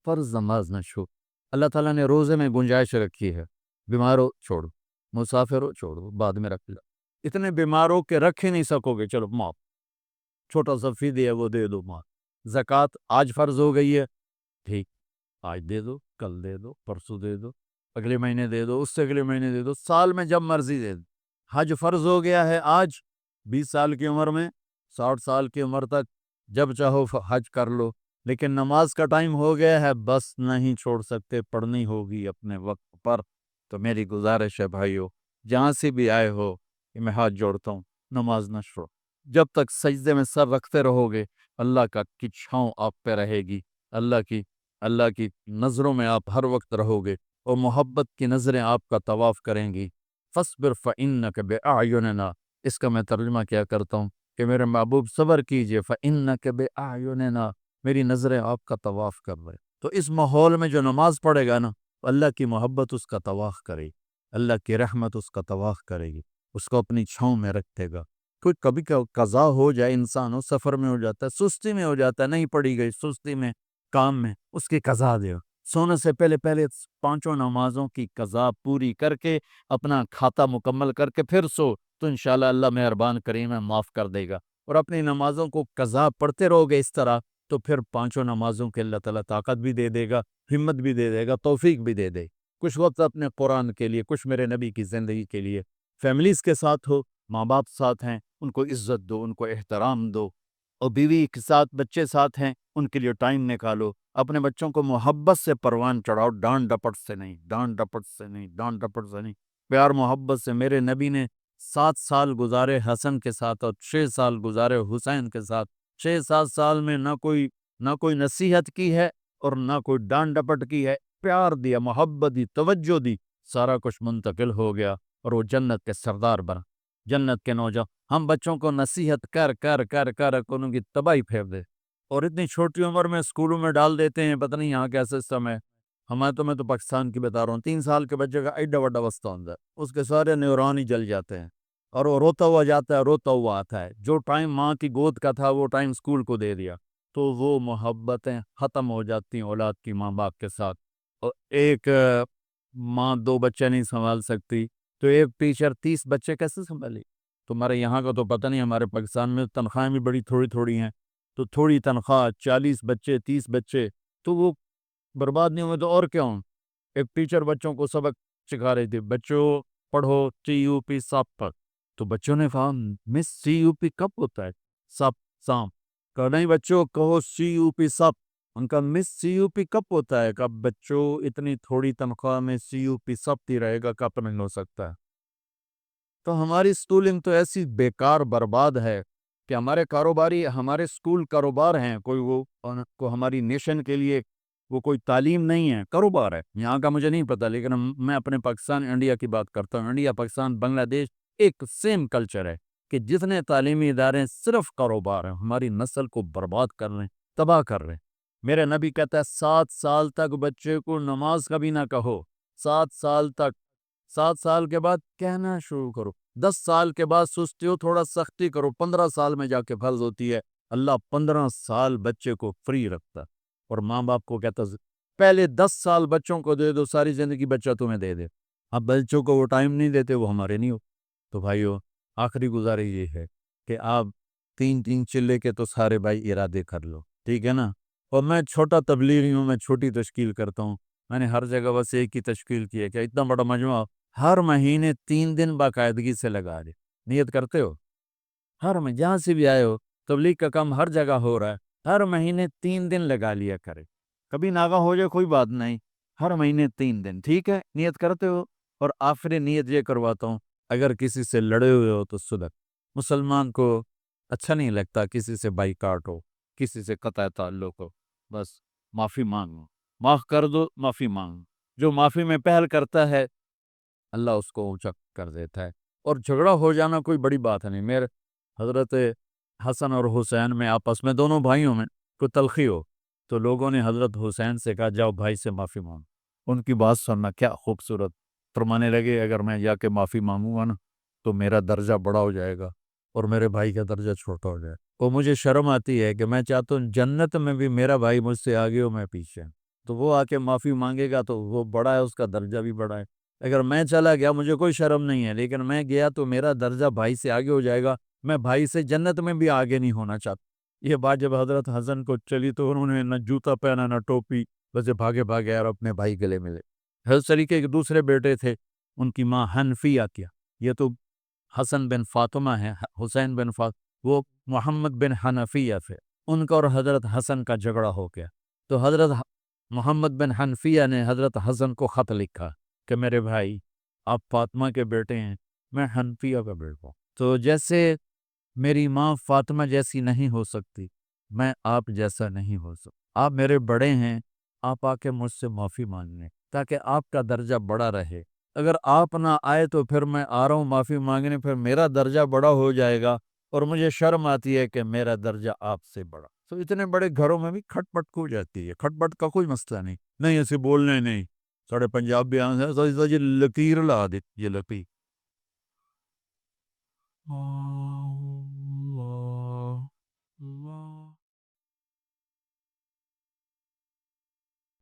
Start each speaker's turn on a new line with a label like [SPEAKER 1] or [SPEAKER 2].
[SPEAKER 1] فرض نماز نہ چھوڑ۔ اللہ تعالیٰ نے روزے میں گنجائش رکھی ہے، بیمار ہو چھوڑو، مسافر ہو چھوڑو، بعد میں رکھ لو۔ اتنے بیمار ہو کہ رکھ ہی نہیں سکو گے، چلو معاف، چھوٹا سا فدیہ ہے وہ دے دو، معاف۔ زکوٰۃ آج فرض ہو گئی ہے، ٹھیک، آج دے دو، کل دے دو، پرسوں دے دو، اگلے مہینے دے دو، اس سے اگلے مہینے دے دو، سال میں جب مرضی دے دو۔ حج فرض ہو گیا ہے آج، 20 سال کی عمر میں، 60 سال کی عمر تک جب چاہو حج کر لو، لیکن نماز کا ٹائم ہو گیا ہے، بس نہیں چھوڑ سکتے، پڑھنی ہوگی اپنے وقت پر۔ تو میری گزارش ہے بھائیو، جہاں سے بھی آئے ہو، کہ میں ہاتھ جوڑتا ہوں، نماز نہ چھوڑو۔ جب تک سجدے میں سر رکھتے رہو گے، اللہ کا کی چھاؤں آپ پہ رہے گی، اللہ کی نظروں میں آپ ہر وقت رہو گے، اور محبت کی نظریں آپ کا طواف کریں گی۔ فَاصْبِرْ فَإِنَّكَ بِأَعْيُنِنَا، اس کا میں ترجمہ کیا کرتا ہوں کہ میرے محبوب صبر کیجئے، فَإِنَّكَ بِأَعْيُنِنَا، میری نظریں آپ کا طواف کر رہے۔ تو اس ماحول میں جو نماز پڑھے گا نا، اللہ کی محبت اس کا طواف کرے گی، اللہ کی رحمت اس کا طواف کرے گی، اس کو اپنی چھاؤں میں رکھے گا۔ کوئی کبھی قضا ہو جائے، انسان ہو سفر میں ہو جاتا ہے، سستی میں ہو جاتا ہے، نہیں پڑھی گئی، سستی میں، کام میں، اس کی قضا دے۔ سونے سے پہلے 5 نمازوں کی قضا پوری کر کے، اپنا کھاتا مکمل کر کے پھر سو، تو انشاءاللہ اللہ مہربان کریم ہے، معاف کر دے گا۔ اور اپنی نمازوں کو قضا پڑھتے رہو گے اس طرح، تو پھر 5 نمازوں کے اللہ تعالیٰ طاقت بھی دے دے گا، ہمت بھی دے دے گا، توفیق بھی دے دے۔ کچھ وقت اپنے قرآن کے لیے، کچھ میرے نبی کی زندگی کے لیے، فیملیز کے ساتھ ہو، ماں باپ ساتھ ہیں، ان کو عزت دو، ان کو احترام دو، اور بیوی کے ساتھ، بچے ساتھ ہیں، ان کے لیے ٹائم نکالو۔ اپنے بچوں کو محبت سے پروان چڑھاؤ، ڈانٹ ڈپٹ سے نہیں، ڈانٹ ڈپٹ سے نہیں، ڈانٹ ڈپٹ سے نہیں، پیار محبت سے۔ میرے نبی نے 7 سال گزارے حسن کے ساتھ، اور 6 سال گزارے حسین کے ساتھ۔ 6-7 سال میں نہ کوئی نصیحت کی ہے، اور نہ کوئی ڈانٹ ڈپٹ کی ہے، پیار دیا، محبت دی، توجہ دی، سارا کچھ منتقل ہو گیا، اور وہ جنت کے سردار بنا، جنت کے نوجوان۔ ہم بچوں کو نصیحت کر کر کر کر ان کی تباہی پھیر دے، اور اتنی چھوٹی عمر میں اسکولوں میں ڈال دیتے ہیں، پتہ نہیں یہاں کیا سسٹم ہے۔ میں تو پاکستان کی بتا رہا ہوں، 3 سال کے بچے کا ایڈا بڑا وسطہ ہوتا ہے، اس کے سارے نیورون ہی جل جاتے ہیں، اور وہ روتا ہوا جاتا ہے، روتا ہوا آتا ہے۔ جو ٹائم ماں کی گود کا تھا، وہ ٹائم اسکول کو دے دیا، تو وہ محبتیں ختم ہو جاتی ہیں اولاد کی ماں باپ کے ساتھ۔ اور ایک ماں 2 بچے نہیں سنبھال سکتی، تو ایک ٹیچر 30 بچے کیسے سنبھالی؟ تمہارے یہاں کا تو پتہ نہیں، ہمارے پاکستان میں تنخواہیں بھی بڑی تھوڑی تھوڑی ہیں، تو تھوڑی تنخواہ، 40 بچے، 30 بچے، تو وہ برباد نہیں ہوئے تو اور کیا ہوں۔ ایک ٹیچر بچوں کو سبق سکھا رہی تھی، بچوں پڑھو CUP سپ پر، تو بچوں نے کہا مس CUP کب ہوتا ہے؟ سپ، سام۔ کہا نہیں بچوں، کہو CUP سپ۔ ان کا مس CUP کب ہوتا ہے؟ کب بچوں اتنی تھوڑی تنخواہ میں CUP سپ ہی رہے گا، کب نہیں ہو سکتا ہے۔ تو ہماری سکولنگ تو ایسی بیکار برباد ہے کہ ہمارے کاروباری، ہمارے سکول کاروبار ہیں، کو ہماری نیشن کے لیے وہ کوئی تعلیم نہیں ہے، کاروبار ہے۔ یہاں کا مجھے نہیں پتا، لیکن میں اپنے پاکستان انڈیا کی بات کرتا ہوں۔ انڈیا، پاکستان، بنگلہ دیش ایک سیم کلچر ہے کہ جتنے تعلیمی ادارے صرف کاروبار ہیں، ہماری نسل کو برباد کر رہے ہیں، تباہ کر رہے ہیں۔ میرے نبی کہتا ہے 7 سال تک بچے کو نماز کبھی نہ کہو، 7 سال تک، 7 سال کے بعد کہنا شروع کرو، 10 سال کے بعد سستی ہو، تھوڑا سختی کرو، 15 سال میں جا کے فرض ہوتی ہے۔ اللہ 15 سال بچے کو فری رکھتا، اور ماں باپ کو کہتا پہلے 10 سال بچوں کو دے دو، ساری زندگی بچہ تمہیں دے دے۔ اب بچوں کو وہ ٹائم نہیں دیتے، وہ ہمارے نہیں ہو۔ تو بھائیو، آخری گزارش یہ ہے کہ آپ 3 چلے کے تو سارے بھائی ارادے کر لو، ٹھیک ہے نا؟ اور میں چھوٹا تبلیغی ہوں، میں چھوٹی تشکیل کرتا ہوں، میں نے ہر جگہ بس ایک ہی تشکیل کی ہے کہ اتنا بڑا مجموعہ ہر مہینے 3 دن باقاعدگی سے لگا دے۔ نیت کرتے ہو؟ ہر میں جہاں سے بھی آئے ہو، تبلیغ کا کام ہر جگہ ہو رہا ہے، ہر مہینے 3 دن لگا لیا کرے۔ کبھی ناغہ ہو جائے کوئی بات نہیں، ہر مہینے 3 دن، ٹھیک ہے؟ نیت کرتے ہو؟ اور آخری نیت یہ کرواتا ہوں، اگر کسی سے لڑے ہوئے ہو تو صلح۔ مسلمان کو اچھا نہیں لگتا کسی سے بائیکاٹ ہو، کسی سے قطع تعلق ہو، بس معافی مانگو، معاف کر دو، معافی مانگو۔ جو معافی میں پہل کرتا ہے، اللہ اس کو اونچا کر دیتا ہے۔ اور جھگڑا ہو جانا کوئی بڑی بات نہیں۔ میرے حضرت حسن اور حسین میں، آپس میں دونوں بھائیوں میں کوئی تلخی ہو، تو لوگوں نے حضرت حسین سے کہا جاؤ بھائی سے معافی مانگو۔ ان کی بات سننا کیا خوبصورت، فرمانے لگے اگر میں جا کے معافی مانگوں گا نا تو میرا درجہ بڑا ہو جائے گا اور میرے بھائی کا درجہ چھوٹا ہو جائے گا۔ وہ مجھے شرم آتی ہے کہ میں چاہتا ہوں جنت میں بھی میرا بھائی مجھ سے آگے ہو، میں پیچھے۔ تو وہ آ کے معافی مانگے گا تو وہ بڑا ہے، اس کا درجہ بھی بڑا ہے۔ اگر میں چلا گیا مجھے کوئی شرم نہیں ہے، لیکن میں گیا تو میرا درجہ بھائی سے آگے ہو جائے گا، میں بھائی سے جنت میں بھی آگے نہیں ہونا چاہتا۔ یہ بات جب حضرت حسن کو چلی تو انہوں نے نہ جوتا پہنا نہ ٹوپی، بس بھاگے بھاگے اور اپنے بھائی گلے ملے۔ حضرت علی کے ایک دوسرے بیٹے تھے، ان کی ماں حنفیہ کیا، یہ تو حسن بن فاطمہ ہیں، حسین بن فاطمہ، وہ محمد بن حنفیہ تھے، ان کا اور حضرت حسن کا جھگڑا ہو گیا، تو حضرت محمد بن حنفیہ نے حضرت حسن کو خط لکھا کہ میرے بھائی آپ فاطمہ کے بیٹے ہیں، میں حنفیہ کا بیٹا ہوں، تو جیسے میری ماں فاطمہ جیسی نہیں ہو سکتی، میں آپ جیسا نہیں ہو سکتا، آپ میرے بڑے ہیں، آپ آ کے مجھ سے معافی مانگنے تاکہ آپ کا درجہ بڑا رہے، اگر آپ نہ آئے تو پھر میں آ رہا ہوں معافی مانگنے، پھر میرا درجہ بڑا ہو جائے گا اور مجھے شرم آتی ہے کہ میرا درجہ آپ سے بڑا۔ تو اتنے بڑے گھروں میں بھی کھٹ پٹ ہو جاتی ہے، کھٹ پٹ کا کوئی مسئلہ نہیں ایسے بولنے نہیں، ساڑھے پنجاب بیان ہے یہ لکیر لا دی، یہ لکیر